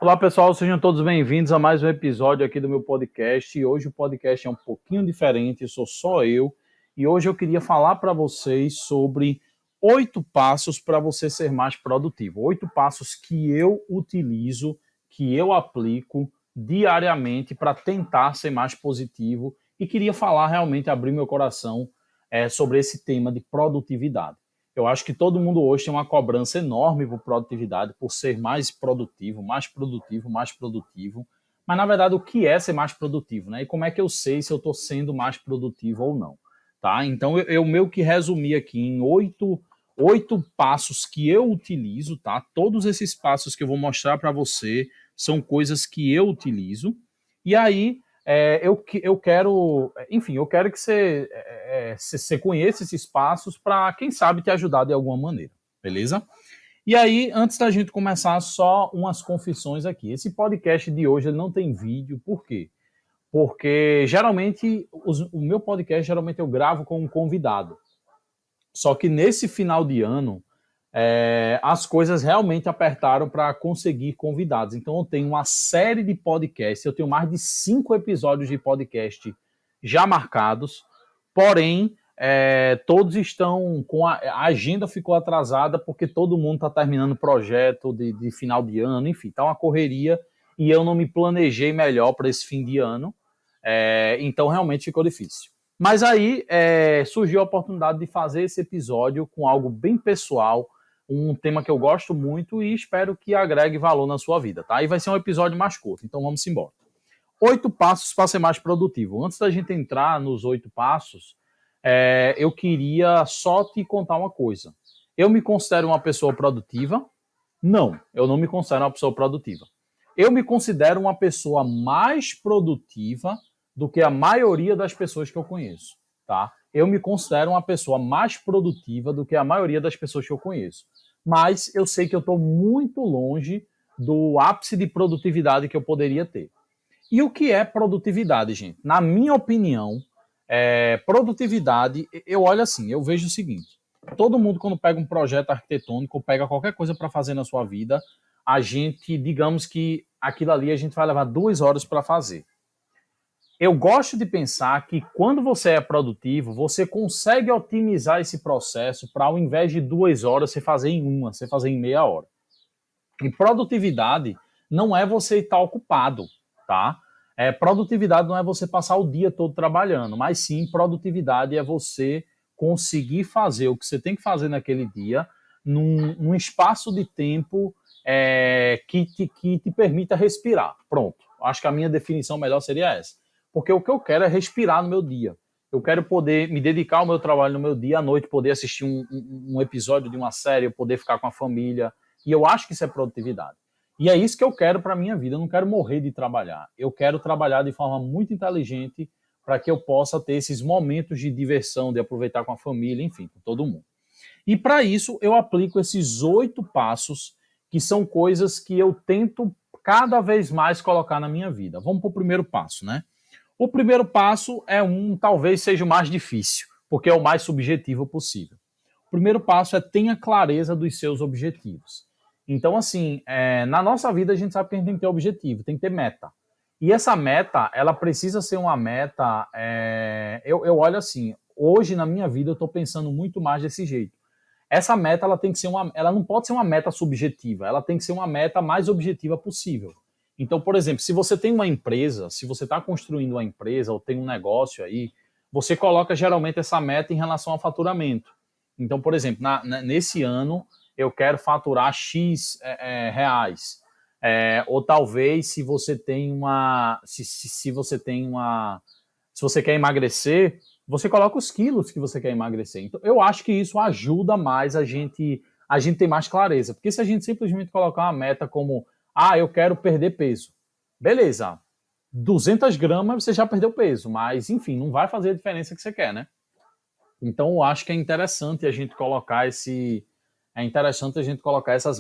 Olá pessoal, sejam todos bem-vindos a mais um episódio aqui do meu podcast. E hoje o podcast é um pouquinho diferente, sou só eu. E hoje eu queria falar para vocês sobre 8 passos para você ser mais produtivo. 8 passos que eu utilizo, que eu aplico diariamente para tentar ser mais positivo. E queria falar realmente, abrir meu coração sobre esse tema de produtividade. Eu acho que todo mundo hoje tem uma cobrança enorme por produtividade, por ser mais produtivo, mais produtivo, mais produtivo. Mas, na verdade, o que é ser mais produtivo, né? E como é que eu sei se eu estou sendo mais produtivo ou não, tá? Então, eu meio que resumi aqui em oito passos que eu utilizo, tá? Todos esses passos que eu vou mostrar para você são coisas que eu utilizo. E aí, eu quero, enfim, eu quero que você conheça esses passos para, quem sabe, te ajudar de alguma maneira, beleza? E aí, antes da gente começar, só umas confissões aqui. Esse podcast de hoje ele não tem vídeo, por quê? Porque geralmente, o meu podcast, geralmente eu gravo com um convidado. Só que nesse final de ano, as coisas realmente apertaram para conseguir convidados. Então, eu tenho uma série de podcasts, eu tenho mais de 5 episódios de podcast já marcados, porém, todos estão com a agenda ficou atrasada porque todo mundo está terminando o projeto de final de ano, enfim, está uma correria e eu não me planejei melhor para esse fim de ano, então realmente ficou difícil. Mas aí surgiu a oportunidade de fazer esse episódio com algo bem pessoal, um tema que eu gosto muito e espero que agregue valor na sua vida, tá? E vai ser um episódio mais curto, então vamos embora. 8 passos para ser mais produtivo. Antes da gente entrar nos 8 passos, eu queria só te contar uma coisa. Eu me considero uma pessoa produtiva? Não, eu não me considero uma pessoa produtiva. Eu me considero uma pessoa mais produtiva do que a maioria das pessoas que eu conheço, tá? Eu me considero uma pessoa mais produtiva do que a maioria das pessoas que eu conheço. Mas eu sei que eu estou muito longe do ápice de produtividade que eu poderia ter. E o que é produtividade, gente? Na minha opinião, produtividade, eu olho assim, eu vejo o seguinte: todo mundo, quando pega um projeto arquitetônico, pega qualquer coisa para fazer na sua vida, a gente, digamos que aquilo ali a gente vai levar 2 horas para fazer. Eu gosto de pensar que quando você é produtivo, você consegue otimizar esse processo para, ao invés de 2 horas, você fazer em uma, você fazer em meia hora. E produtividade não é você estar ocupado, tá? Produtividade não é você passar o dia todo trabalhando, mas sim produtividade é você conseguir fazer o que você tem que fazer naquele dia num espaço de tempo que te permita respirar. Pronto. Acho que a minha definição melhor seria essa. Porque o que eu quero é respirar no meu dia. Eu quero poder me dedicar ao meu trabalho no meu dia, à noite poder assistir um episódio de uma série, poder ficar com a família. E eu acho que isso é produtividade. E é isso que eu quero para a minha vida. Eu não quero morrer de trabalhar. Eu quero trabalhar de forma muito inteligente para que eu possa ter esses momentos de diversão, de aproveitar com a família, enfim, com todo mundo. E para isso eu aplico esses 8 passos, que são coisas que eu tento cada vez mais colocar na minha vida. Vamos para o primeiro passo, né? O primeiro passo talvez seja o mais difícil, porque é o mais subjetivo possível. O primeiro passo é tenha clareza dos seus objetivos. Então, assim, na nossa vida a gente sabe que a gente tem que ter objetivo, tem que ter meta. E essa meta, ela precisa ser uma meta. Eu olho assim, hoje na minha vida eu estou pensando muito mais desse jeito. Essa meta ela tem que ser ela não pode ser uma meta subjetiva, ela tem que ser uma meta mais objetiva possível. Então, por exemplo, se você tem uma empresa, se você está construindo uma empresa ou tem um negócio aí, você coloca geralmente essa meta em relação ao faturamento. Então, por exemplo, nesse ano eu quero faturar X reais. Ou talvez se você tem se você tem se você quer emagrecer, você coloca os quilos que você quer emagrecer. Então, eu acho que isso ajuda mais a gente ter mais clareza. Porque se a gente simplesmente colocar uma meta como, eu quero perder peso. Beleza, 200 gramas você já perdeu peso, mas enfim, não vai fazer a diferença que você quer, né? Então, eu acho que é interessante a gente colocar essas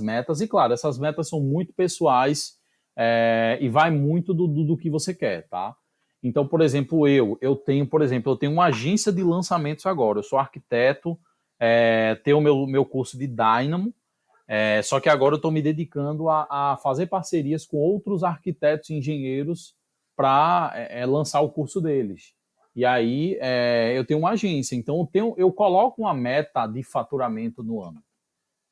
metas. E, claro, essas metas são muito pessoais e vai muito do que você quer, tá? Então, por exemplo, eu tenho uma agência de lançamentos agora. Eu sou arquiteto, tenho o meu curso de Dynamo Só que agora eu estou me dedicando a fazer parcerias com outros arquitetos e engenheiros para lançar o curso deles. E aí eu tenho uma agência, então eu coloco uma meta de faturamento no ano.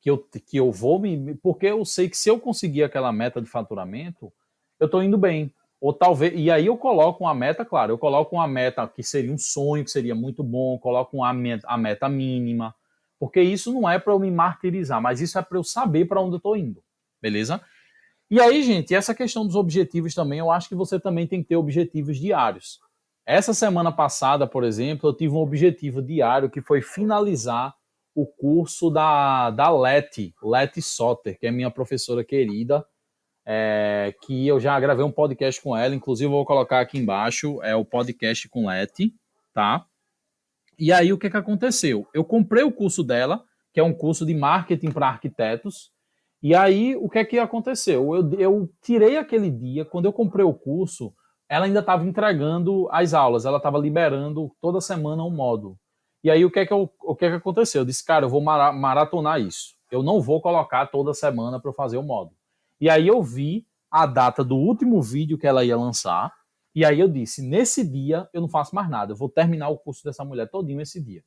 Que eu vou me. Porque eu sei que se eu conseguir aquela meta de faturamento, eu estou indo bem. Ou talvez. E aí eu coloco uma meta, claro, eu coloco uma meta que seria um sonho, que seria muito bom, coloco a meta mínima. Porque isso não é para eu me martirizar, mas isso é para eu saber para onde eu estou indo. Beleza? E aí, gente, essa questão dos objetivos também, eu acho que você também tem que ter objetivos diários. Essa semana passada, por exemplo, eu tive um objetivo diário que foi finalizar o curso da Leti Soter, que é minha professora querida, que eu já gravei um podcast com ela, inclusive eu vou colocar aqui embaixo, é o podcast com Leti, tá? E aí o que aconteceu? Eu comprei o curso dela, que é um curso de marketing para arquitetos, e aí o que aconteceu? Eu tirei aquele dia, quando eu comprei o curso, ela ainda estava entregando as aulas, ela estava liberando toda semana um módulo. E aí o que aconteceu? Eu disse, cara, eu vou maratonar isso. Eu não vou colocar toda semana para eu fazer o módulo. E aí eu vi a data do último vídeo que ela ia lançar, e aí eu disse, nesse dia eu não faço mais nada, eu vou terminar o curso dessa mulher todinho esse dia.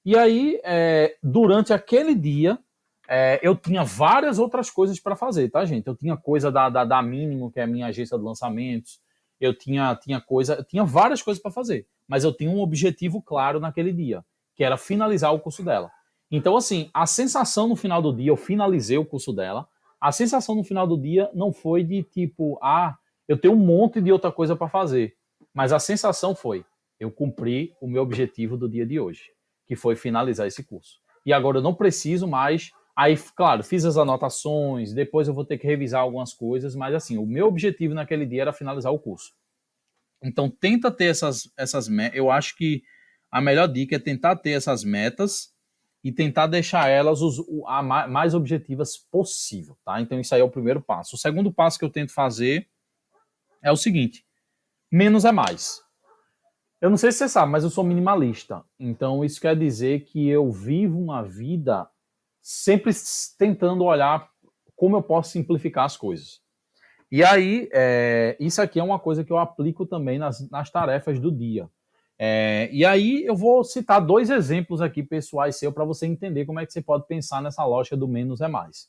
E aí, durante aquele dia, eu tinha várias outras coisas para fazer, tá, gente? Eu tinha coisa da Mínimo, que é a minha agência de lançamentos, eu tinha várias coisas para fazer, mas eu tinha um objetivo claro naquele dia, que era finalizar o curso dela. Então, assim, a sensação no final do dia, eu finalizei o curso dela, a sensação no final do dia não foi de tipo, eu tenho um monte de outra coisa para fazer, mas a sensação foi, eu cumpri o meu objetivo do dia de hoje, que foi finalizar esse curso. E agora eu não preciso mais. Aí, claro, fiz as anotações, depois eu vou ter que revisar algumas coisas, mas assim, o meu objetivo naquele dia era finalizar o curso. Então, tenta ter essas metas. Eu acho que a melhor dica é tentar ter essas metas e tentar deixar elas a mais objetivas possível, tá? Então, isso aí é o primeiro passo. O segundo passo que eu tento fazer é o seguinte: menos é mais. Eu não sei se você sabe, mas eu sou minimalista. Então, isso quer dizer que eu vivo uma vida sempre tentando olhar como eu posso simplificar as coisas. E aí, isso aqui é uma coisa que eu aplico também nas tarefas do dia. E aí, eu vou citar 2 exemplos aqui pessoais seus para você entender como é que você pode pensar nessa lógica do menos é mais.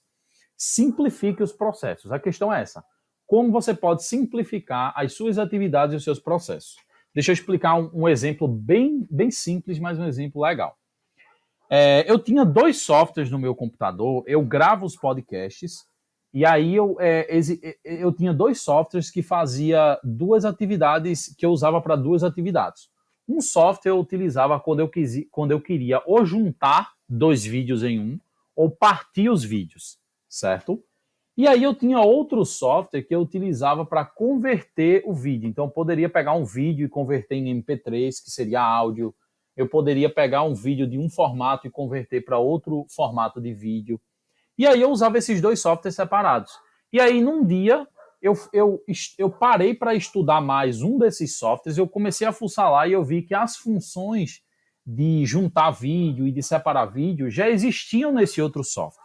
Simplifique os processos. A questão é essa. Como você pode simplificar as suas atividades e os seus processos? Deixa eu explicar um exemplo bem, bem simples, mas um exemplo legal. Eu tinha 2 softwares no meu computador, eu gravo os podcasts, e aí eu tinha 2 softwares que fazia 2 atividades, que eu usava para 2 atividades. Um software eu utilizava quando eu queria ou juntar 2 vídeos em um, ou partir os vídeos, certo? E aí eu tinha outro software que eu utilizava para converter o vídeo. Então eu poderia pegar um vídeo e converter em MP3, que seria áudio. Eu poderia pegar um vídeo de um formato e converter para outro formato de vídeo. E aí eu usava esses 2 softwares separados. E aí num dia eu parei para estudar mais um desses softwares, eu comecei a fuçar lá e eu vi que as funções de juntar vídeo e de separar vídeo já existiam nesse outro software.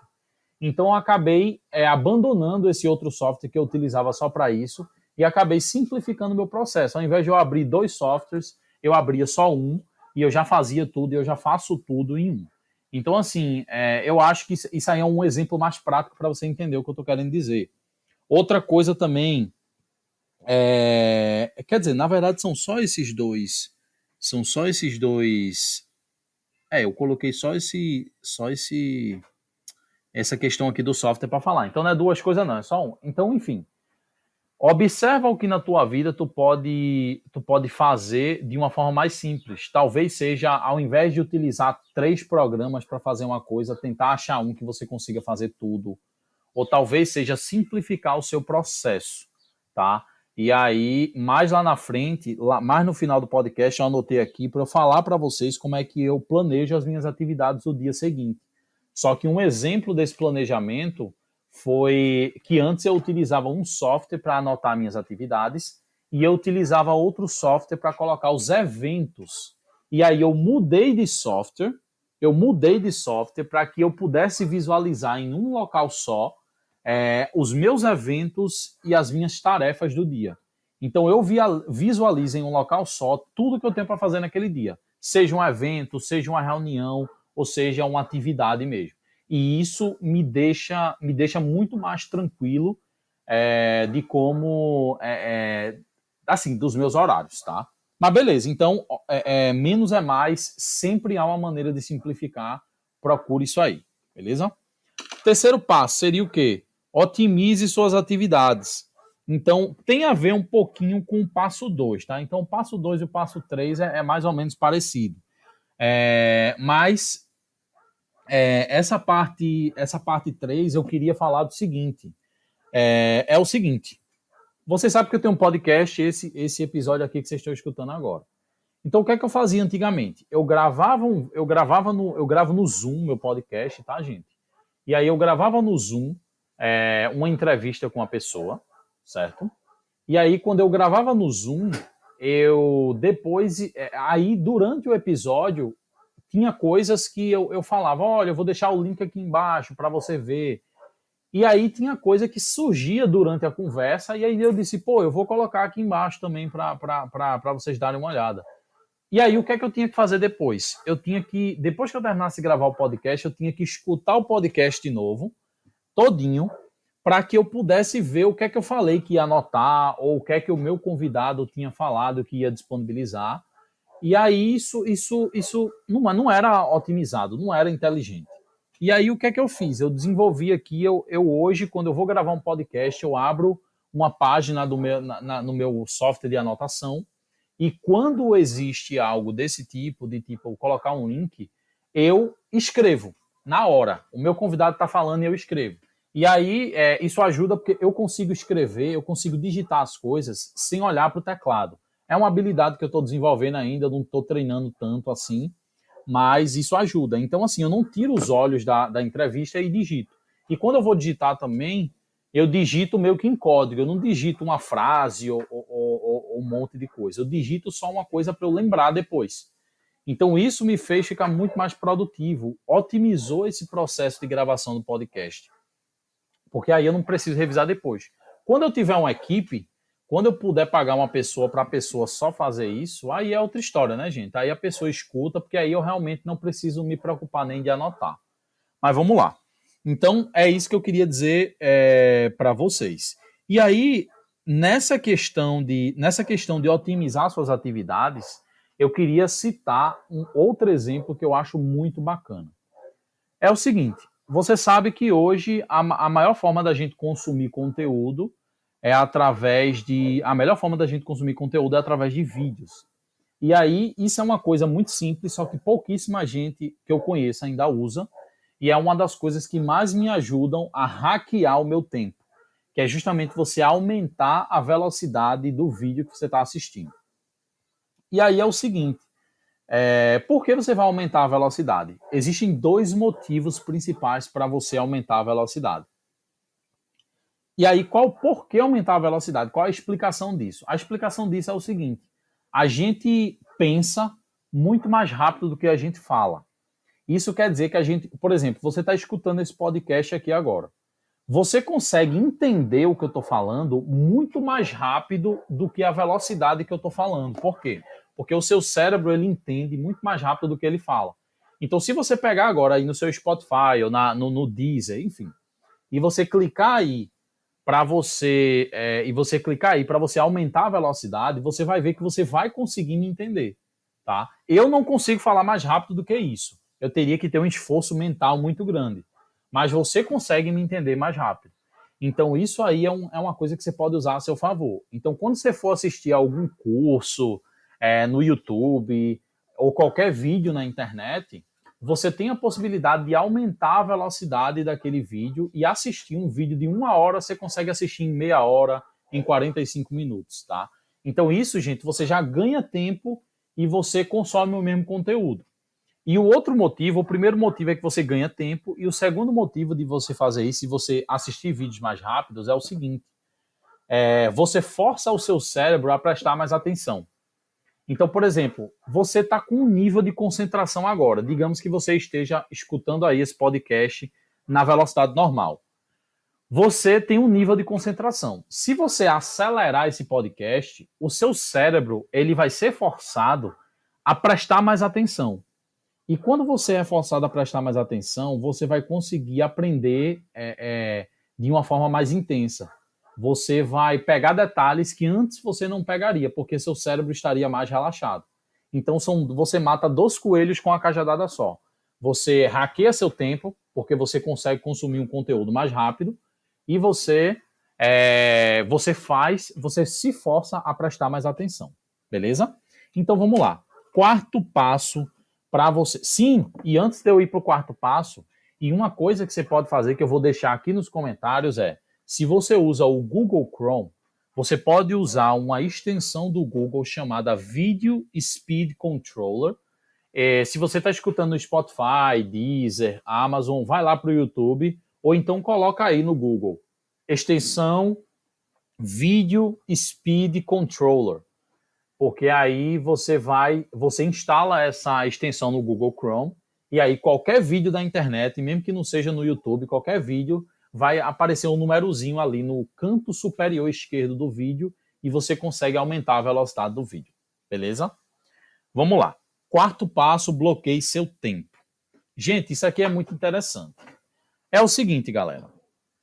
Então eu acabei abandonando esse outro software que eu utilizava só para isso e acabei simplificando o meu processo. Ao invés de eu abrir 2 softwares, eu abria só um e eu já fazia tudo e eu já faço tudo em um. Então, assim, eu acho que isso aí é um exemplo mais prático para você entender o que eu estou querendo dizer. Outra coisa também, quer dizer, na verdade são só esses dois. São só esses dois. Eu coloquei essa questão aqui do software para falar. Então não é 2 coisas não, é só um. Então, enfim, observa o que na tua vida tu pode fazer de uma forma mais simples. Talvez seja, ao invés de utilizar 3 programas para fazer uma coisa, tentar achar um que você consiga fazer tudo. Ou talvez seja simplificar o seu processo, tá? E aí, mais lá na frente, mais no final do podcast, eu anotei aqui para eu falar para vocês como é que eu planejo as minhas atividades do dia seguinte. Só que um exemplo desse planejamento foi que antes eu utilizava um software para anotar minhas atividades e eu utilizava outro software para colocar os eventos. E aí eu mudei de software eu mudei de software para que eu pudesse visualizar em um local só os meus eventos e as minhas tarefas do dia. Então, eu visualizo em um local só tudo que eu tenho para fazer naquele dia. Seja um evento, seja uma reunião, ou seja uma atividade mesmo. E isso me deixa muito mais tranquilo de como, assim, dos meus horários, tá? Mas beleza, então, menos é mais, sempre há uma maneira de simplificar, procure isso aí, beleza? Terceiro passo seria o quê? Otimize suas atividades. Então, tem a ver um pouquinho com o passo 2, tá? Então, o passo 2 e o passo 3 é mais ou menos parecido. Mas essa parte 3 eu queria falar do seguinte. É o seguinte. Você sabe que eu tenho um podcast, esse episódio aqui que vocês estão escutando agora. Então, o que é que eu fazia antigamente? Eu gravo no Zoom, meu podcast, tá, gente? E aí eu gravava no Zoom uma entrevista com uma pessoa, certo? E aí, quando eu gravava no Zoom, eu depois, aí durante o episódio, tinha coisas que eu falava, olha, eu vou deixar o link aqui embaixo para você ver. E aí tinha coisa que surgia durante a conversa, e aí eu disse, pô, eu vou colocar aqui embaixo também para vocês darem uma olhada. E aí, o que é que eu tinha que fazer depois? Depois que eu terminasse de gravar o podcast, eu tinha que escutar o podcast de novo, todinho, para que eu pudesse ver o que é que eu falei que ia anotar, ou o que é que o meu convidado tinha falado que ia disponibilizar. E aí, isso não era otimizado, não era inteligente. E aí, o que é que eu fiz? Eu desenvolvi aqui, eu hoje, quando eu vou gravar um podcast, eu abro uma página no meu software de anotação, e quando existe algo desse tipo, de tipo colocar um link, eu escrevo na hora. O meu convidado está falando e eu escrevo. E aí isso ajuda porque eu consigo escrever, eu consigo digitar as coisas sem olhar para o teclado. É uma habilidade que eu estou desenvolvendo ainda, eu não estou treinando tanto assim, mas isso ajuda. Então, assim, eu não tiro os olhos da entrevista e digito. E quando eu vou digitar também, eu digito meio que em código, eu não digito uma frase ou um monte de coisa, eu digito só uma coisa para eu lembrar depois. Então isso me fez ficar muito mais produtivo, otimizou esse processo de gravação do podcast, porque aí eu não preciso revisar depois. Quando eu tiver uma equipe, quando eu puder pagar uma pessoa para a pessoa só fazer isso, aí é outra história, né, gente? Aí a pessoa escuta, porque aí eu realmente não preciso me preocupar nem de anotar. Mas vamos lá. Então, é isso que eu queria dizer para vocês. E aí, nessa questão de otimizar suas atividades, eu queria citar um outro exemplo que eu acho muito bacana. É o seguinte, você sabe que hoje a maior forma da gente consumir conteúdo é através de... A melhor forma da gente consumir conteúdo é através de vídeos. E aí, isso é uma coisa muito simples, só que pouquíssima gente que eu conheço ainda usa, e é uma das coisas que mais me ajudam a hackear o meu tempo, que é justamente você aumentar a velocidade do vídeo que você está assistindo. E aí é o seguinte, por que você vai aumentar a velocidade? Existem dois motivos principais para você aumentar a velocidade. E aí, por que aumentar a velocidade? Qual a explicação disso? A explicação disso é o seguinte, a gente pensa muito mais rápido do que a gente fala. Isso quer dizer que a gente, por exemplo, você está escutando esse podcast aqui agora. Você consegue entender o que eu estou falando muito mais rápido do que a velocidade que eu estou falando. Por quê? Porque o seu cérebro ele entende muito mais rápido do que ele fala. Então, se você pegar agora aí no seu Spotify ou no Deezer, enfim, e você clicar aí para você aumentar a velocidade, você vai ver que você vai conseguir me entender, tá? Eu não consigo falar mais rápido do que isso. Eu teria que ter um esforço mental muito grande. Mas você consegue me entender mais rápido. Então, isso aí é uma coisa que você pode usar a seu favor. Então, quando você for assistir algum curso no YouTube ou qualquer vídeo na internet, você tem a possibilidade de aumentar a velocidade daquele vídeo e assistir um vídeo de 1 hora, você consegue assistir em meia hora, em 45 minutos, tá? Então, isso, gente, você já ganha tempo e você consome o mesmo conteúdo. E o outro motivo, o primeiro motivo é que você ganha tempo, e o segundo motivo de você fazer isso, e você assistir vídeos mais rápidos, é o seguinte: você força o seu cérebro a prestar mais atenção. Então, por exemplo, você está com um nível de concentração agora. Digamos que você esteja escutando aí esse podcast na velocidade normal. Você tem um nível de concentração. Se você acelerar esse podcast, o seu cérebro ele vai ser forçado a prestar mais atenção. E quando você é forçado a prestar mais atenção, você vai conseguir aprender de uma forma mais intensa. Você vai pegar detalhes que antes você não pegaria, porque seu cérebro estaria mais relaxado. Então você mata dois coelhos com uma cajadada só. Você hackeia seu tempo, porque você consegue consumir um conteúdo mais rápido, e você se força a prestar mais atenção. Beleza? Então vamos lá. Quarto passo para você. Sim, e antes de eu ir para o quarto passo, e uma coisa que você pode fazer, que eu vou deixar aqui nos comentários, se você usa o Google Chrome, você pode usar uma extensão do Google chamada Video Speed Controller. Se você está escutando no Spotify, Deezer, Amazon, vai lá para o YouTube, ou então coloca aí no Google, extensão Video Speed Controller, porque aí você instala essa extensão no Google Chrome, e aí qualquer vídeo da internet, mesmo que não seja no YouTube, qualquer vídeo, vai aparecer um numerozinho ali no canto superior esquerdo do vídeo, e você consegue aumentar a velocidade do vídeo. Beleza? Vamos lá. Quarto passo, bloqueie seu tempo. Gente, isso aqui é muito interessante. É o seguinte, galera.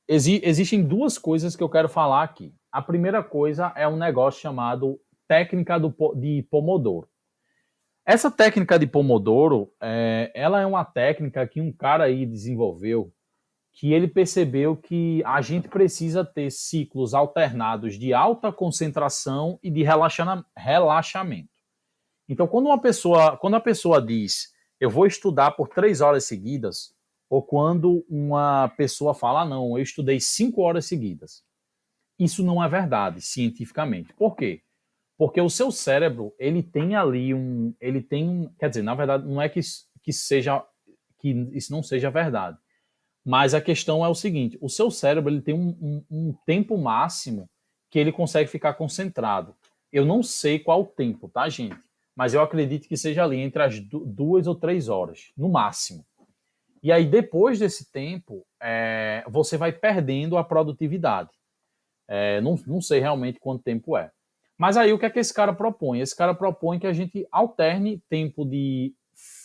Existem duas coisas que eu quero falar aqui. A primeira coisa é um negócio chamado técnica de Pomodoro. Essa técnica de Pomodoro, ela é uma técnica que um cara aí desenvolveu, que ele percebeu que a gente precisa ter ciclos alternados de alta concentração e de relaxamento. Então, quando a pessoa diz, eu vou estudar por 3 horas seguidas, ou quando uma pessoa fala, não, eu estudei 5 horas seguidas, isso não é verdade cientificamente. Por quê? Porque o seu cérebro, ele tem ali quer dizer, na verdade, não é que isso não seja verdade, mas a questão é o seguinte, o seu cérebro, ele tem um tempo máximo que ele consegue ficar concentrado. Eu não sei qual o tempo, tá, gente? Mas eu acredito que seja ali entre as 2 ou 3 horas, no máximo. E aí, depois desse tempo, você vai perdendo a produtividade. Não sei realmente quanto tempo é. Mas aí, o que é que esse cara propõe? Esse cara propõe que a gente alterne tempo de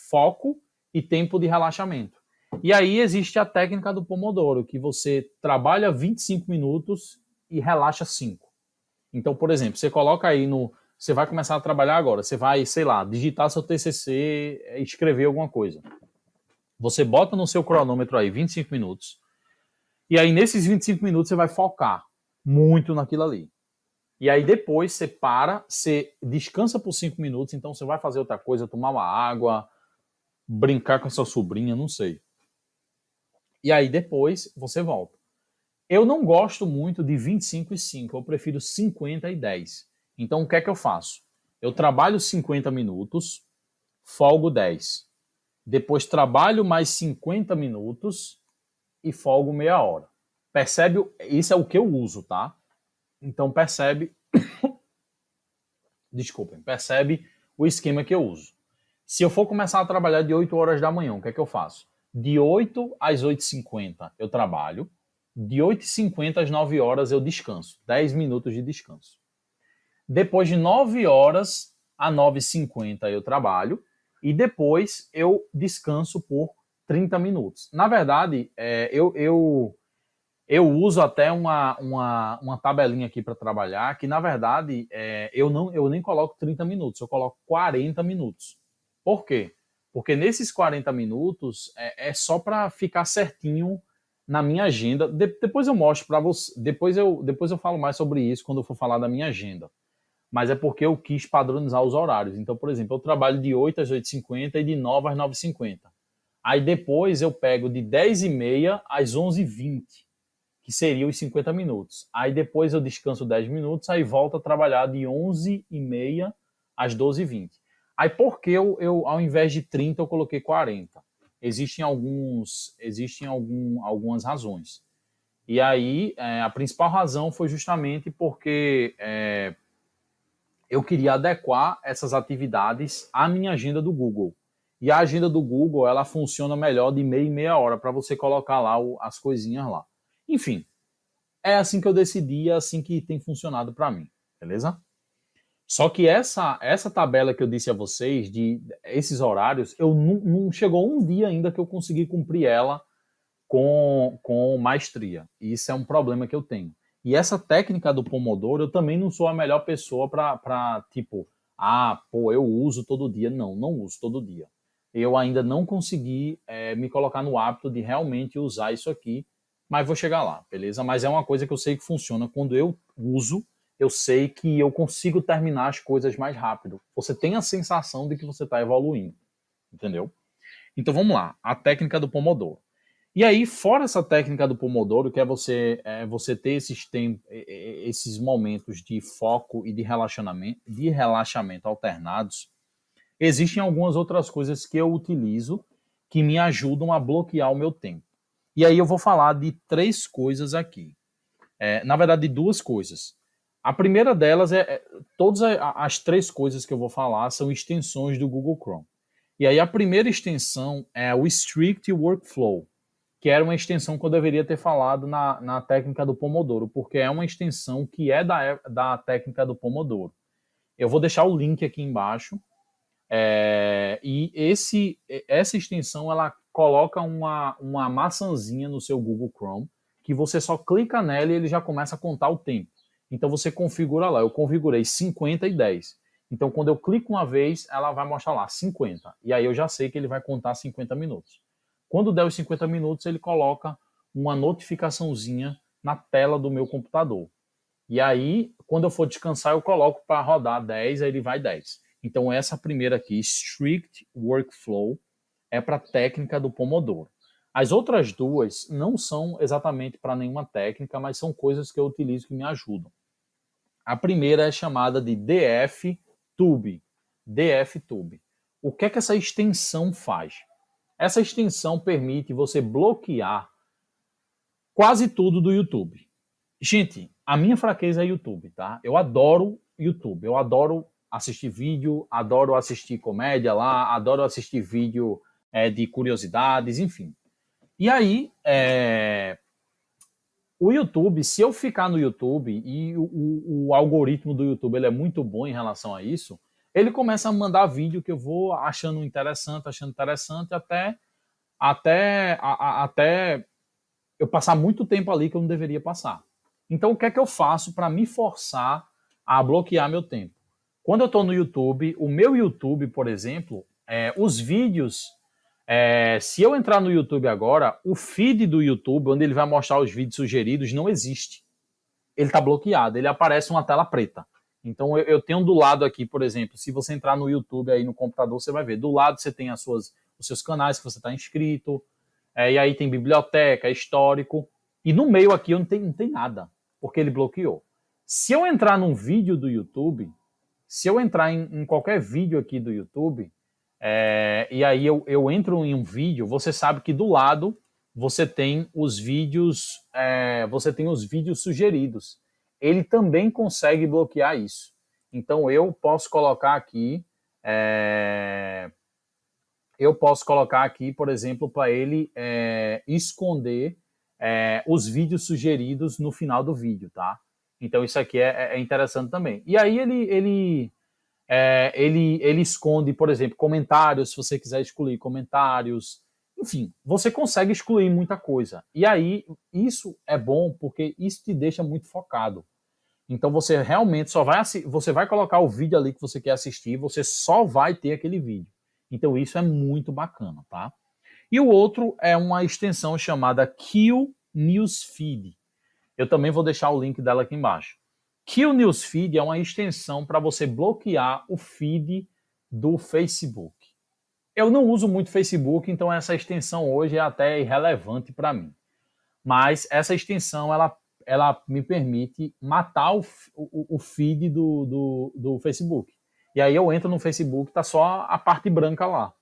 foco e tempo de relaxamento. E aí existe a técnica do Pomodoro, que você trabalha 25 minutos e relaxa 5. Então, por exemplo, você coloca aí Você vai começar a trabalhar agora, você vai, sei lá, digitar seu TCC, escrever alguma coisa. Você bota no seu cronômetro aí 25 minutos, e aí nesses 25 minutos você vai focar muito naquilo ali. E aí depois você para, você descansa por 5 minutos, então você vai fazer outra coisa, tomar uma água, brincar com a sua sobrinha, não sei. E aí depois você volta. Eu não gosto muito de 25 e 5, eu prefiro 50 e 10. Então o que é que eu faço? Eu trabalho 50 minutos, folgo 10. Depois trabalho mais 50 minutos e folgo meia hora. Percebe? Isso é o que eu uso, tá? Então percebe. Desculpem, percebe o esquema que eu uso. Se eu for começar a trabalhar de 8 horas da manhã, o que é que eu faço? De 8 às 8h50 eu trabalho. De 8h50 às 9 horas eu descanso. 10 minutos de descanso. Depois de 9 horas a 9h50 eu trabalho. E depois eu descanso por 30 minutos. Na verdade, eu uso até uma tabelinha aqui para trabalhar, que na verdade eu nem coloco 30 minutos, eu coloco 40 minutos. Por quê? Porque nesses 40 minutos é só para ficar certinho na minha agenda. Depois eu mostro para você, depois eu falo mais sobre isso quando eu for falar da minha agenda. Mas é porque eu quis padronizar os horários. Então, por exemplo, eu trabalho de 8 às 8h50 e de 9 às 9h50. Aí depois eu pego de 10h30 às 11h20, que seria os 50 minutos. Aí depois eu descanso 10 minutos, aí volto a trabalhar de 11h30 às 12h20. Aí por que eu ao invés de 30 eu coloquei 40? Existem algumas razões. E aí a principal razão foi justamente porque eu queria adequar essas atividades à minha agenda do Google. E a agenda do Google, ela funciona melhor de meia em meia hora para você colocar lá as coisinhas lá. Enfim, é assim que eu decidi, é assim que tem funcionado para mim, beleza? Só que essa tabela que eu disse a vocês, de esses horários, eu não chegou um dia ainda que eu consegui cumprir ela com maestria. E isso é um problema que eu tenho. E essa técnica do Pomodoro, eu também não sou a melhor pessoa para tipo, eu uso todo dia. Não, não uso todo dia. Eu ainda não consegui me colocar no hábito de realmente usar isso aqui, mas vou chegar lá, beleza? Mas é uma coisa que eu sei que funciona. Quando eu uso, eu sei que eu consigo terminar as coisas mais rápido. Você tem a sensação de que você está evoluindo, entendeu? Então vamos lá, a técnica do Pomodoro. E aí, fora essa técnica do Pomodoro, que é você ter esses momentos de foco e de relaxamento alternados, existem algumas outras coisas que eu utilizo que me ajudam a bloquear o meu tempo. E aí eu vou falar de 3 coisas aqui. Na verdade, de 2 coisas. A primeira delas todas as 3 coisas que eu vou falar são extensões do Google Chrome. E aí a primeira extensão é o Strict Workflow, que era uma extensão que eu deveria ter falado na técnica do Pomodoro, porque é uma extensão que é da técnica do Pomodoro. Eu vou deixar o link aqui embaixo. E essa extensão ela coloca uma maçãzinha no seu Google Chrome, que você só clica nela e ele já começa a contar o tempo. Então você configura lá. Eu configurei 50 e 10. Então quando eu clico uma vez, ela vai mostrar lá 50. E aí eu já sei que ele vai contar 50 minutos. Quando der os 50 minutos, ele coloca uma notificaçãozinha na tela do meu computador. E aí, quando eu for descansar, eu coloco para rodar 10, aí ele vai 10. Então, essa primeira aqui, Strict Workflow, é para a técnica do Pomodoro. As outras 2 não são exatamente para nenhuma técnica, mas são coisas que eu utilizo que me ajudam. A primeira é chamada de DF-Tube. DF-Tube. O que é que essa extensão faz? Essa extensão permite você bloquear quase tudo do YouTube. Gente, a minha fraqueza é YouTube, tá? Eu adoro YouTube, eu adoro assistir vídeo, adoro assistir comédia lá, adoro assistir vídeo de curiosidades, enfim. E aí, o YouTube, se eu ficar no YouTube, e o algoritmo do YouTube ele é muito bom em relação a isso, ele começa a mandar vídeo que eu vou achando interessante, até eu passar muito tempo ali que eu não deveria passar. Então, o que é que eu faço para me forçar a bloquear meu tempo? Quando eu estou no YouTube, o meu YouTube, por exemplo, os vídeos, se eu entrar no YouTube agora, o feed do YouTube, onde ele vai mostrar os vídeos sugeridos, não existe. Ele está bloqueado, ele aparece uma tela preta. Então, eu tenho do lado aqui, por exemplo, se você entrar no YouTube aí no computador, você vai ver. Do lado você tem os seus canais que você está inscrito, e aí tem biblioteca, histórico, e no meio aqui não tem nada, porque ele bloqueou. Se eu entrar num vídeo do YouTube, se eu entrar em qualquer vídeo aqui do YouTube, e aí eu entro em um vídeo, você sabe que do lado você tem os vídeos, sugeridos. Ele também consegue bloquear isso. Então eu posso colocar aqui, por exemplo, para ele esconder os vídeos sugeridos no final do vídeo, tá? Então isso aqui é interessante também. E aí ele esconde, por exemplo, comentários, se você quiser excluir comentários. Enfim, você consegue excluir muita coisa. E aí isso é bom porque isso te deixa muito focado. Então você realmente você vai colocar o vídeo ali que você quer assistir, você só vai ter aquele vídeo. Então isso é muito bacana, tá? E o outro é uma extensão chamada Q Newsfeed. Eu também vou deixar o link dela aqui embaixo. Q Newsfeed é uma extensão para você bloquear o feed do Facebook. Eu não uso muito Facebook, então essa extensão hoje é até irrelevante para mim. Mas essa extensão, ela me permite matar o feed do Facebook. E aí eu entro no Facebook, tá só a parte branca lá,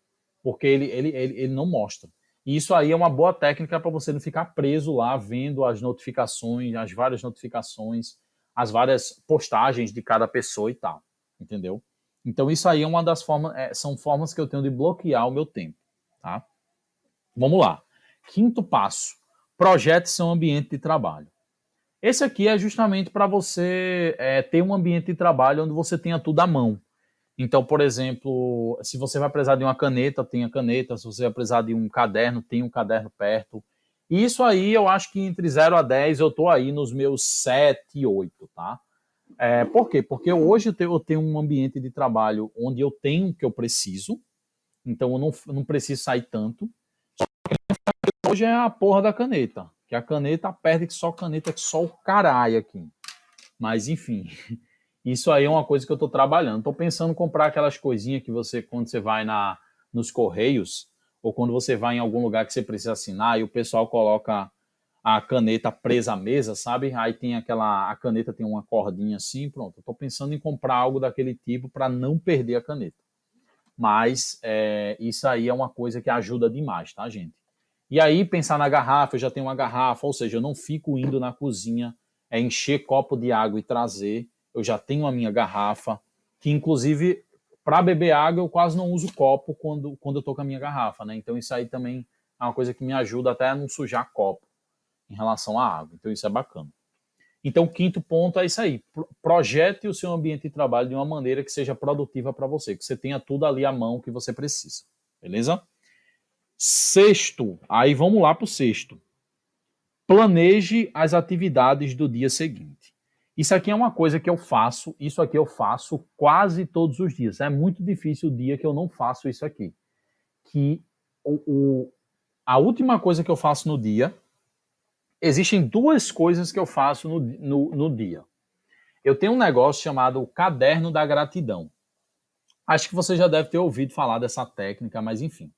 porque ele não mostra. E isso aí é uma boa técnica para você não ficar preso lá, vendo as notificações, as várias notificações, as várias postagens de cada pessoa e tal. entendeu? Então isso aí é uma das formas, são formas que eu tenho de bloquear o meu tempo, tá? Vamos lá. Quinto passo, projete seu ambiente de trabalho. Esse aqui é justamente para você ter um ambiente de trabalho onde você tenha tudo à mão. Então, por exemplo, se você vai precisar de uma caneta, tenha caneta. Se você vai precisar de um caderno, tenha um caderno perto. E isso aí, eu acho que entre 0 a 10, eu estou aí nos meus 7, 8, tá? Por quê? Porque hoje eu tenho um ambiente de trabalho onde eu tenho o que eu preciso, então eu não preciso sair tanto. Hoje é a porra da caneta, que a caneta perde que só o caralho aqui. Mas, enfim, isso aí é uma coisa que eu estou trabalhando. Estou pensando em comprar aquelas coisinhas que você, quando você vai nos Correios, ou quando você vai em algum lugar que você precisa assinar, e o pessoal coloca a caneta presa à mesa, sabe? Aí tem a caneta tem uma cordinha assim, pronto. Eu estou pensando em comprar algo daquele tipo para não perder a caneta. Mas isso aí é uma coisa que ajuda demais, tá, gente? E aí, pensar na garrafa, eu já tenho uma garrafa, ou seja, eu não fico indo na cozinha, encher copo de água e trazer. Eu já tenho a minha garrafa, que inclusive, para beber água, eu quase não uso copo quando eu tô com a minha garrafa, né? Então isso aí também é uma coisa que me ajuda até a não sujar copo em relação à água. Então isso é bacana. Então, o quinto ponto é isso aí. Projete o seu ambiente de trabalho de uma maneira que seja produtiva para você, que você tenha tudo ali à mão que você precisa. Beleza? Sexto, aí vamos lá para o sexto. Planeje as atividades do dia seguinte. Isso aqui é uma coisa que eu faço, isso aqui eu faço quase todos os dias. É muito difícil o dia que eu não faço isso aqui. Que a última coisa que eu faço no dia, existem duas coisas que eu faço no dia. Eu tenho um negócio chamado Caderno da Gratidão. Acho que você já deve ter ouvido falar dessa técnica, mas enfim.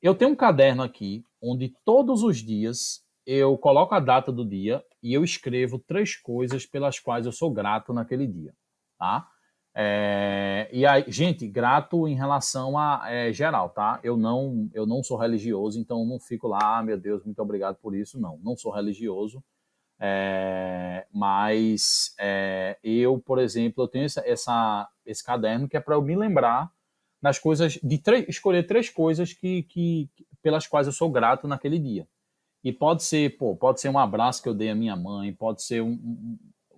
Eu tenho um caderno aqui onde todos os dias eu coloco a data do dia e eu escrevo 3 coisas pelas quais eu sou grato naquele dia, tá? E aí, gente, grato em relação a geral, tá? Eu não sou religioso, então eu não fico lá, meu Deus, muito obrigado por isso, não sou religioso. Mas eu, por exemplo, eu tenho esse caderno que é para eu me lembrar das coisas, escolher 3 coisas pelas quais eu sou grato naquele dia. E pode ser um abraço que eu dei à minha mãe, pode ser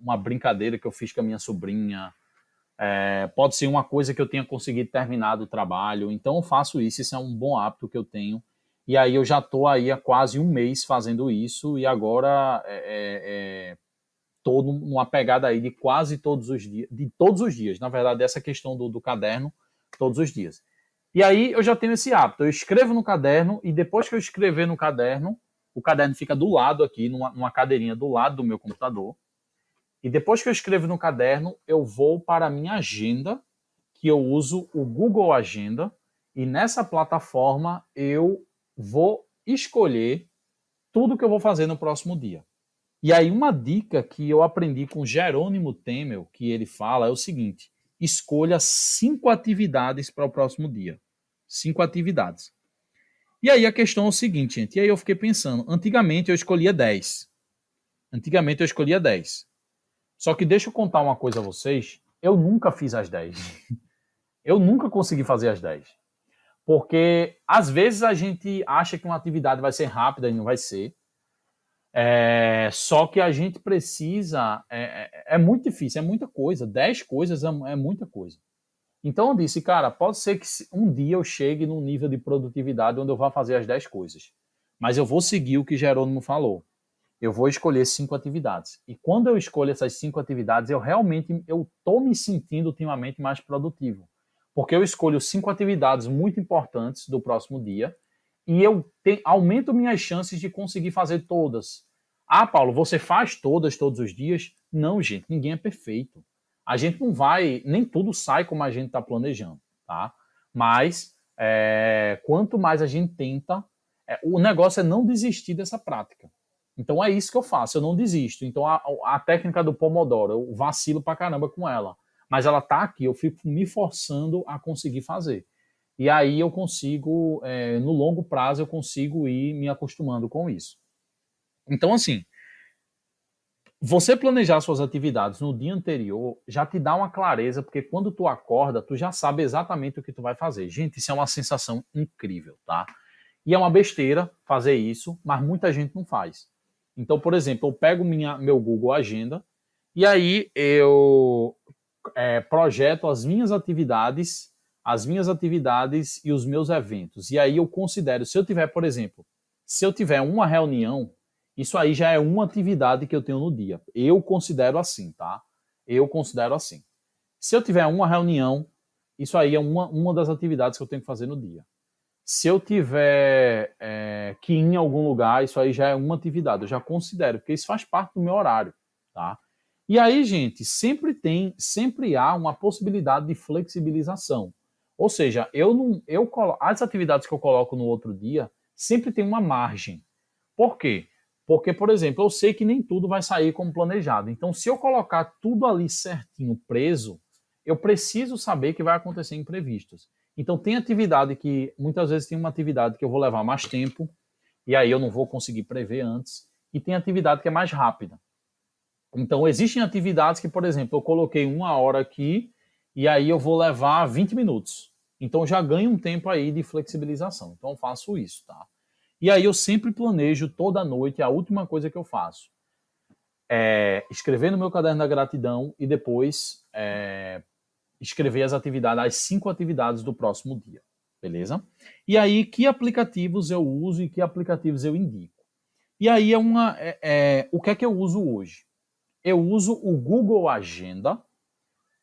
uma brincadeira que eu fiz com a minha sobrinha, pode ser uma coisa que eu tenha conseguido terminar do trabalho. Então eu faço isso é um bom hábito que eu tenho. E aí eu já estou aí há quase um mês fazendo isso e agora estou numa pegada aí de quase todos os dias, na verdade, essa questão do caderno, todos os dias. E aí eu já tenho esse hábito, eu escrevo no caderno e depois que eu escrever no caderno, o caderno fica do lado aqui, numa cadeirinha do lado do meu computador, e depois que eu escrevo no caderno, eu vou para a minha agenda, que eu uso o Google Agenda, e nessa plataforma eu vou escolher tudo que eu vou fazer no próximo dia. E aí uma dica que eu aprendi com Jerônimo Temel, que ele fala, é o seguinte: escolha 5 atividades para o próximo dia. 5 atividades. E aí a questão é o seguinte, gente, e aí eu fiquei pensando, antigamente eu escolhia 10. Antigamente eu escolhia 10. Só que deixa eu contar uma coisa a vocês, eu nunca fiz as 10. Eu nunca consegui fazer as 10. Porque às vezes a gente acha que uma atividade vai ser rápida e não vai ser. Só que a gente precisa. É muito difícil, é muita coisa. 10 coisas é muita coisa. Então eu disse, cara, pode ser que um dia eu chegue num nível de produtividade onde eu vá fazer as 10 coisas. Mas eu vou seguir o que Jerônimo falou. Eu vou escolher 5 atividades. E quando eu escolho essas 5 atividades, eu estou me sentindo ultimamente mais produtivo. Porque eu escolho 5 atividades muito importantes do próximo dia e eu aumento minhas chances de conseguir fazer todas. Ah, Paulo, você faz todas todos os dias? Não, gente, ninguém é perfeito. A gente não vai, nem tudo sai como a gente está planejando, tá? Mas quanto mais a gente tenta, o negócio é não desistir dessa prática. Então é isso que eu faço, eu não desisto. Então a técnica do Pomodoro, eu vacilo pra caramba com ela. Mas ela tá aqui, eu fico me forçando a conseguir fazer. E aí eu consigo, no longo prazo, eu consigo ir me acostumando com isso. Então, assim, Você planejar suas atividades no dia anterior já te dá uma clareza, porque quando tu acorda, tu já sabe exatamente o que tu vai fazer. Gente, isso é uma sensação incrível, tá? E é uma besteira fazer isso, mas muita gente não faz. Então, por exemplo, eu pego meu Google Agenda e aí eu projeto as minhas atividades e os meus eventos. E aí eu considero, se eu tiver, por exemplo, se eu tiver uma reunião, isso aí já é uma atividade que eu tenho no dia. Eu considero assim, tá? Eu considero assim. Se eu tiver uma reunião, isso aí é uma das atividades que eu tenho que fazer no dia. Se eu tiver que ir em algum lugar, isso aí já é uma atividade, eu já considero, porque isso faz parte do meu horário, tá? E aí, gente, sempre há uma possibilidade de flexibilização. Ou seja, as atividades que eu coloco no outro dia sempre tem uma margem. Por quê? Porque, por exemplo, eu sei que nem tudo vai sair como planejado. Então, se eu colocar tudo ali certinho, preso, eu preciso saber que vai acontecer imprevistos. Então, tem atividade que, muitas vezes, tem uma atividade que eu vou levar mais tempo, e aí eu não vou conseguir prever antes, e tem atividade que é mais rápida. Então, existem atividades que, por exemplo, eu coloquei uma hora aqui, e aí eu vou levar 20 minutos. Então, eu já ganho um tempo aí de flexibilização. Então, eu faço isso, tá? E aí, eu sempre planejo toda noite, a última coisa que eu faço é escrever no meu caderno da gratidão e depois escrever as 5 atividades do próximo dia, beleza? E aí, que aplicativos eu uso e que aplicativos eu indico? E aí, o que é que eu uso hoje? Eu uso o Google Agenda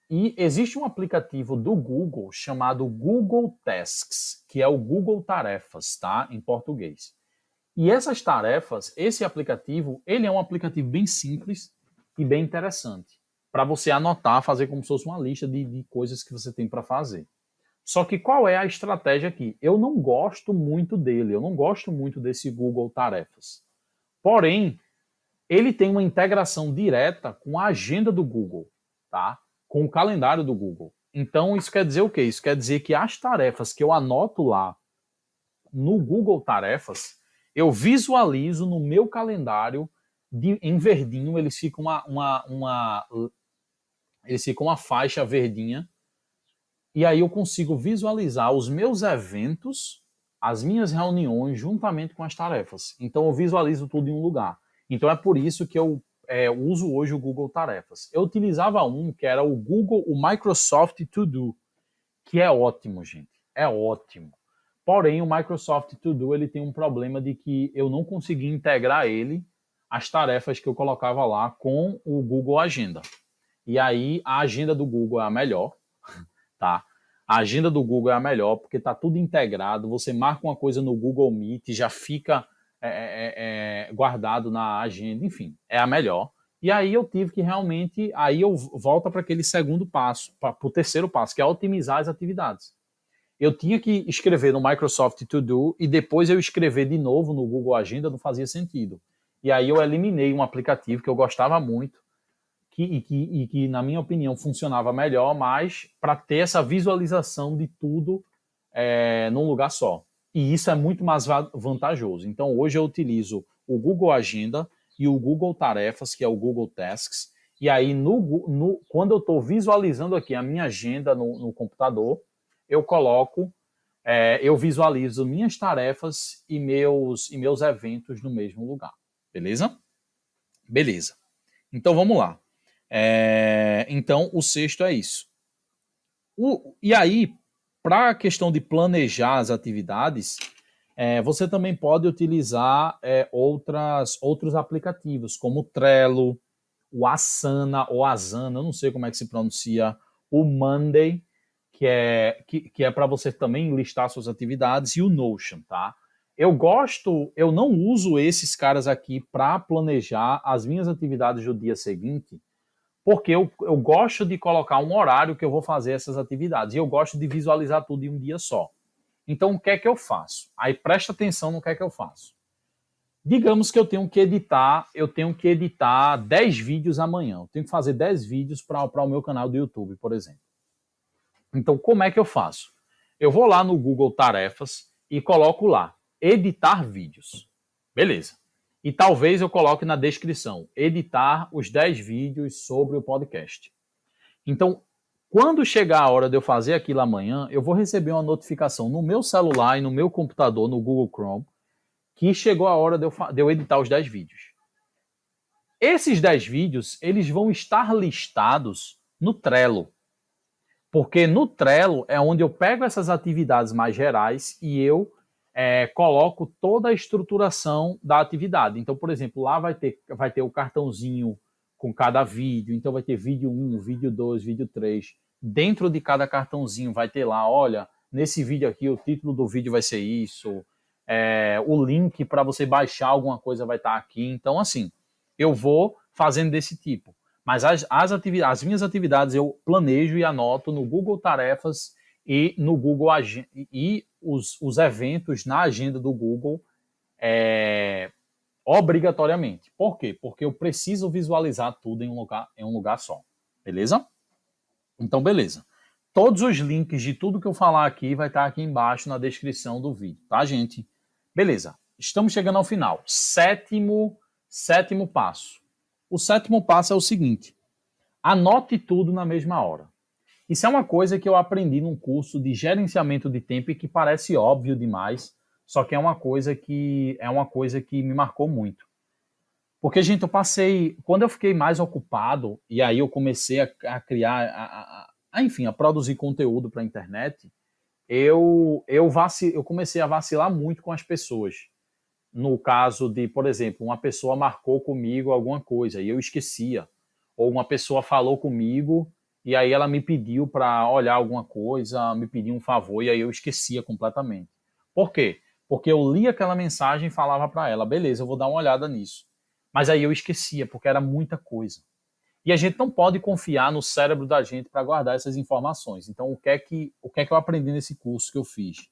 e existe um aplicativo do Google chamado Google Tasks, que é o Google Tarefas, tá? Em português. E essas tarefas, esse aplicativo, ele é um aplicativo bem simples e bem interessante para você anotar, fazer como se fosse uma lista de coisas que você tem para fazer. Só que qual é a estratégia aqui? Eu não gosto muito dele, eu não gosto muito desse Google Tarefas. Porém, ele tem uma integração direta com a agenda do Google, tá? Com o calendário do Google. Então, isso quer dizer o quê? Isso quer dizer que as tarefas que eu anoto lá no Google Tarefas, eu visualizo no meu calendário em verdinho, eles ficam uma faixa verdinha, e aí eu consigo visualizar os meus eventos, as minhas reuniões, juntamente com as tarefas. Então eu visualizo tudo em um lugar. Então é por isso que eu uso hoje o Google Tarefas. Eu utilizava um que era o Microsoft To Do, que é ótimo, gente. É ótimo. Porém, o Microsoft To Do ele tem um problema de que eu não consegui integrar ele, as tarefas que eu colocava lá, com o Google Agenda. E aí, a agenda do Google é a melhor, tá? A agenda do Google é a melhor, porque tá tudo integrado, você marca uma coisa no Google Meet, já fica guardado na agenda, enfim, é a melhor. E aí eu tive que realmente, aí eu volto para aquele segundo passo, para o terceiro passo, que é otimizar as atividades. Eu tinha que escrever no Microsoft To Do e depois eu escrever de novo no Google Agenda, não fazia sentido. E aí eu eliminei um aplicativo que eu gostava muito, que na minha opinião, funcionava melhor, mas para ter essa visualização de tudo num lugar só. E isso é muito mais vantajoso. Então, hoje eu utilizo o Google Agenda e o Google Tarefas, que é o Google Tasks. E aí, quando eu estou visualizando aqui a minha agenda no computador, eu visualizo minhas tarefas e meus eventos no mesmo lugar. Beleza? Beleza. Então, vamos lá. Então, o sexto é isso. E aí, para a questão de planejar as atividades, você também pode utilizar outros aplicativos, como o Trello, o Asana, ou Asana, eu não sei como é que se pronuncia, o Monday, que é para você também listar suas atividades, e o Notion, tá? Eu não uso esses caras aqui para planejar as minhas atividades do dia seguinte, porque eu gosto de colocar um horário que eu vou fazer essas atividades, e eu gosto de visualizar tudo em um dia só. Então, o que é que eu faço? Aí presta atenção no que é que eu faço. Digamos que eu tenho que editar 10 vídeos amanhã. Eu tenho que fazer 10 vídeos para o meu canal do YouTube, por exemplo. Então, como é que eu faço? Eu vou lá no Google Tarefas e coloco lá, editar vídeos. Beleza. E talvez eu coloque na descrição, editar os 10 vídeos sobre o podcast. Então, quando chegar a hora de eu fazer aquilo amanhã, eu vou receber uma notificação no meu celular e no meu computador, no Google Chrome, que chegou a hora de eu editar os 10 vídeos. Esses 10 vídeos, eles vão estar listados no Trello. Porque no Trello é onde eu pego essas atividades mais gerais e eu coloco toda a estruturação da atividade. Então, por exemplo, lá vai ter o cartãozinho com cada vídeo. Então, vai ter vídeo 1, vídeo 2, vídeo 3. Dentro de cada cartãozinho vai ter lá, olha, nesse vídeo aqui, o título do vídeo vai ser isso. O link para você baixar alguma coisa vai estar aqui. Então, assim, eu vou fazendo desse tipo. Mas as minhas atividades eu planejo e anoto no Google Tarefas e no Google e os eventos na agenda do Google obrigatoriamente. Por quê? Porque eu preciso visualizar tudo em um lugar só. Beleza? Então, beleza. Todos os links de tudo que eu falar aqui vai estar aqui embaixo na descrição do vídeo, tá, gente? Beleza. Estamos chegando ao final. Sétimo passo. O sétimo passo é o seguinte: anote tudo na mesma hora. Isso é uma coisa que eu aprendi num curso de gerenciamento de tempo e que parece óbvio demais, só que é uma coisa que me marcou muito. Porque, gente, quando eu fiquei mais ocupado e aí eu comecei a criar, enfim, a produzir conteúdo para a internet, eu comecei a vacilar muito com as pessoas. No caso de, por exemplo, uma pessoa marcou comigo alguma coisa e eu esquecia. Ou uma pessoa falou comigo e aí ela me pediu para olhar alguma coisa, me pediu um favor e aí eu esquecia completamente. Por quê? Porque eu li aquela mensagem e falava para ela, beleza, eu vou dar uma olhada nisso. Mas aí eu esquecia, porque era muita coisa. E a gente não pode confiar no cérebro da gente para guardar essas informações. Então, o que é que eu aprendi nesse curso que eu fiz?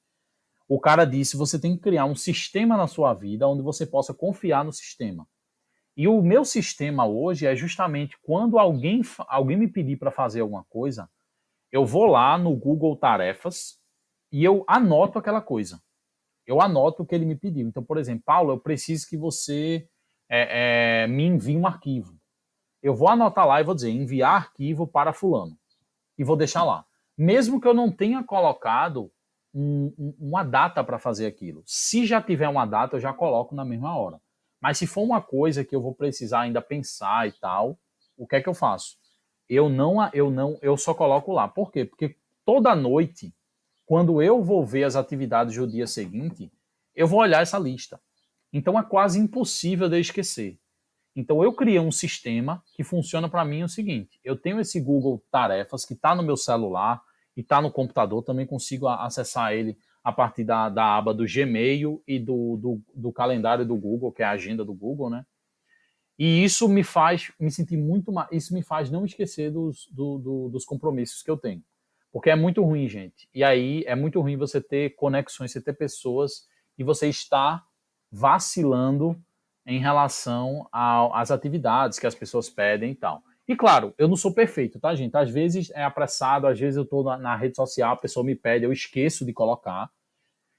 O cara disse, você tem que criar um sistema na sua vida onde você possa confiar no sistema. E o meu sistema hoje é justamente quando alguém me pedir para fazer alguma coisa, eu vou lá no Google Tarefas e eu anoto aquela coisa. Eu anoto o que ele me pediu. Então, por exemplo, Paulo, eu preciso que você me envie um arquivo. Eu vou anotar lá e vou dizer enviar arquivo para fulano. E vou deixar lá. Mesmo que eu não tenha colocado uma data para fazer aquilo. Se já tiver uma data, eu já coloco na mesma hora. Mas se for uma coisa que eu vou precisar ainda pensar e tal, o que é que eu faço? Eu só coloco lá. Por quê? Porque toda noite, quando eu vou ver as atividades do dia seguinte, eu vou olhar essa lista. Então é quase impossível de eu esquecer. Então eu criei um sistema que funciona para mim o seguinte: eu tenho esse Google Tarefas que está no meu celular e está no computador, também consigo acessar ele a partir da aba do Gmail e do calendário do Google, que é a agenda do Google, né? E isso me faz me sentir muito mais, isso me faz não esquecer dos compromissos que eu tenho. Porque é muito ruim, gente. E aí é muito ruim você ter conexões, você ter pessoas e você estar vacilando em relação às atividades que as pessoas pedem e tal. E claro, eu não sou perfeito, tá, gente? Às vezes é apressado, às vezes eu tô na rede social, a pessoa me pede, eu esqueço de colocar.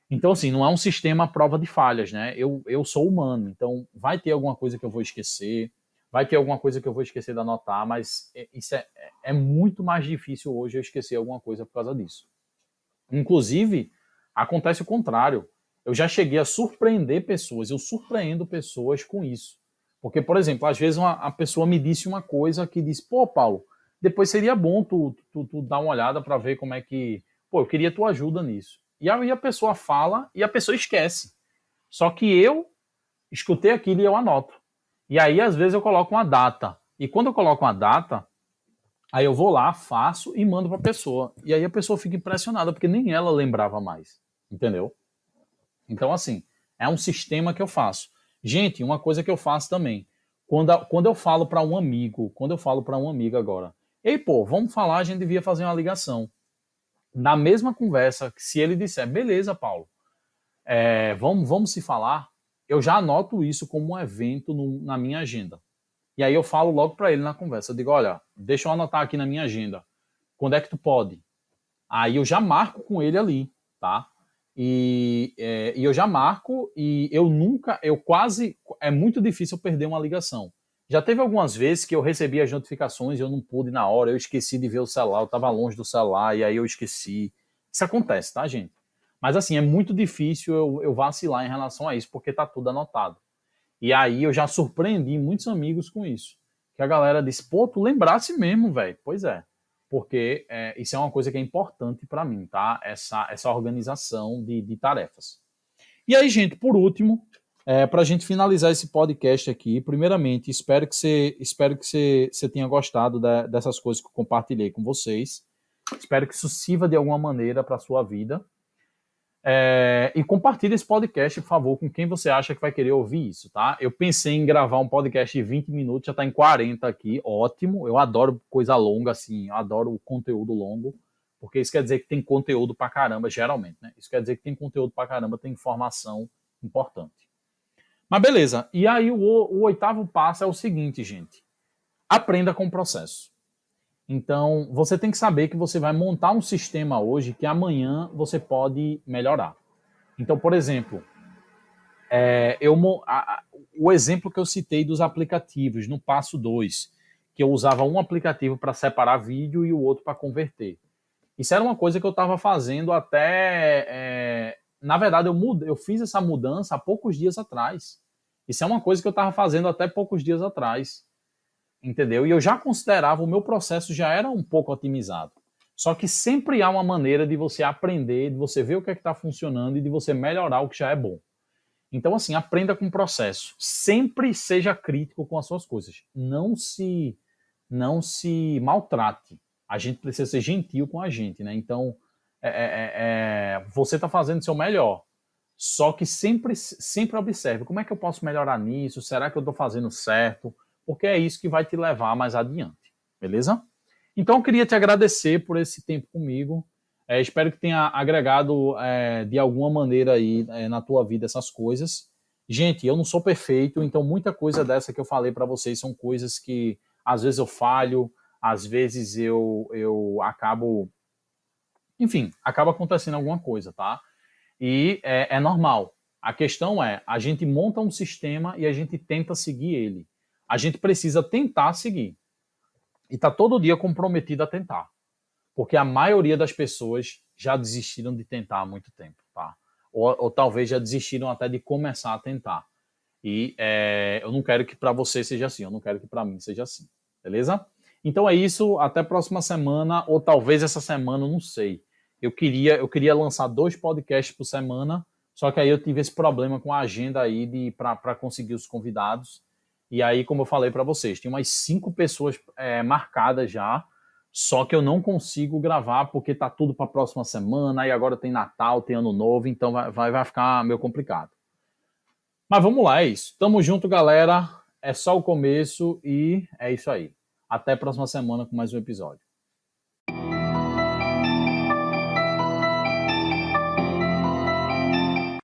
Então, assim, não é um sistema à prova de falhas, né? Eu sou humano, então vai ter alguma coisa que eu vou esquecer, vai ter alguma coisa que eu vou esquecer de anotar, mas isso é muito mais difícil hoje eu esquecer alguma coisa por causa disso. Inclusive, acontece o contrário. Eu já cheguei a surpreender pessoas, eu surpreendo pessoas com isso. Porque, por exemplo, às vezes a pessoa me disse uma coisa que diz, pô, Paulo, depois seria bom tu dar uma olhada para ver como é que... Pô, eu queria tua ajuda nisso. E aí a pessoa fala e a pessoa esquece. Só que eu escutei aquilo e eu anoto. E aí, às vezes, eu coloco uma data. E quando eu coloco uma data, aí eu vou lá, faço e mando para a pessoa. E aí a pessoa fica impressionada, porque nem ela lembrava mais. Entendeu? Então, assim, é um sistema que eu faço. Gente, uma coisa que eu faço também. Quando eu falo para um amigo, quando eu falo para um amigo agora, ei, pô, vamos falar, a gente devia fazer uma ligação. Na mesma conversa, se ele disser, beleza, Paulo, vamos se falar, eu já anoto isso como um evento na minha agenda. E aí eu falo logo para ele na conversa, eu digo, olha, deixa eu anotar aqui na minha agenda, quando é que tu pode? Aí eu já marco com ele ali, tá? e eu já marco e é muito difícil eu perder uma ligação. Já teve algumas vezes que eu recebi as notificações e eu não pude na hora, eu esqueci de ver o celular, eu estava longe do celular e aí eu esqueci. Isso acontece, tá, gente? Mas assim, é muito difícil eu vacilar em relação a isso, porque tá tudo anotado. E aí eu já surpreendi muitos amigos com isso. Que a galera disse, pô, tu lembrasse mesmo, velho. Pois é. Porque isso é uma coisa que é importante para mim, tá? Essa organização de tarefas. E aí, gente, por último, para a gente finalizar esse podcast aqui, primeiramente, espero que você tenha gostado dessas coisas que eu compartilhei com vocês. Espero que isso sirva de alguma maneira para a sua vida. E compartilhe esse podcast, por favor, com quem você acha que vai querer ouvir isso, tá? Eu pensei em gravar um podcast de 20 minutos, já tá em 40 aqui, ótimo. Eu adoro coisa longa, assim, eu adoro o conteúdo longo, porque isso quer dizer que tem conteúdo pra caramba, geralmente, né? Isso quer dizer que tem conteúdo pra caramba, tem informação importante. Mas beleza, e aí o oitavo passo é o seguinte, gente. Aprenda com o processo. Então, você tem que saber que você vai montar um sistema hoje que amanhã você pode melhorar. Então, por exemplo, o exemplo que eu citei dos aplicativos, no passo 2, que eu usava um aplicativo para separar vídeo e o outro para converter. Isso era uma coisa que eu estava fazendo na verdade, eu fiz essa mudança há poucos dias atrás. Isso é uma coisa que eu estava fazendo até poucos dias atrás. Entendeu? E eu já considerava, o meu processo já era um pouco otimizado. Só que sempre há uma maneira de você aprender, de você ver o que é que está funcionando e de você melhorar o que já é bom. Então, assim, aprenda com o processo. Sempre seja crítico com as suas coisas. Não se maltrate. A gente precisa ser gentil com a gente, né? Então, você está fazendo o seu melhor. Só que sempre observe como é que eu posso melhorar nisso, será que eu estou fazendo certo? Porque é isso que vai te levar mais adiante, beleza? Então eu queria te agradecer por esse tempo comigo, espero que tenha agregado de alguma maneira aí na tua vida essas coisas. Gente, eu não sou perfeito, então muita coisa dessa que eu falei para vocês são coisas que às vezes eu falho, às vezes eu acabo, enfim, acaba acontecendo alguma coisa, tá? E é normal. A questão a gente monta um sistema e a gente tenta seguir ele. A gente precisa tentar seguir. E está todo dia comprometido a tentar. Porque a maioria das pessoas já desistiram de tentar há muito tempo, tá? Ou talvez já desistiram até de começar a tentar. E eu não quero que para você seja assim, eu não quero que para mim seja assim. Beleza? Então é isso, até a próxima semana, ou talvez essa semana, eu não sei. Eu queria lançar 2 podcasts por semana, só que aí eu tive esse problema com a agenda aí para conseguir os convidados. E aí, como eu falei para vocês, tem umas 5 pessoas marcadas já, só que eu não consigo gravar porque tá tudo para a próxima semana, e agora tem Natal, tem Ano Novo, então vai ficar meio complicado. Mas vamos lá, é isso. Tamo junto, galera. É só o começo e é isso aí. Até a próxima semana com mais um episódio.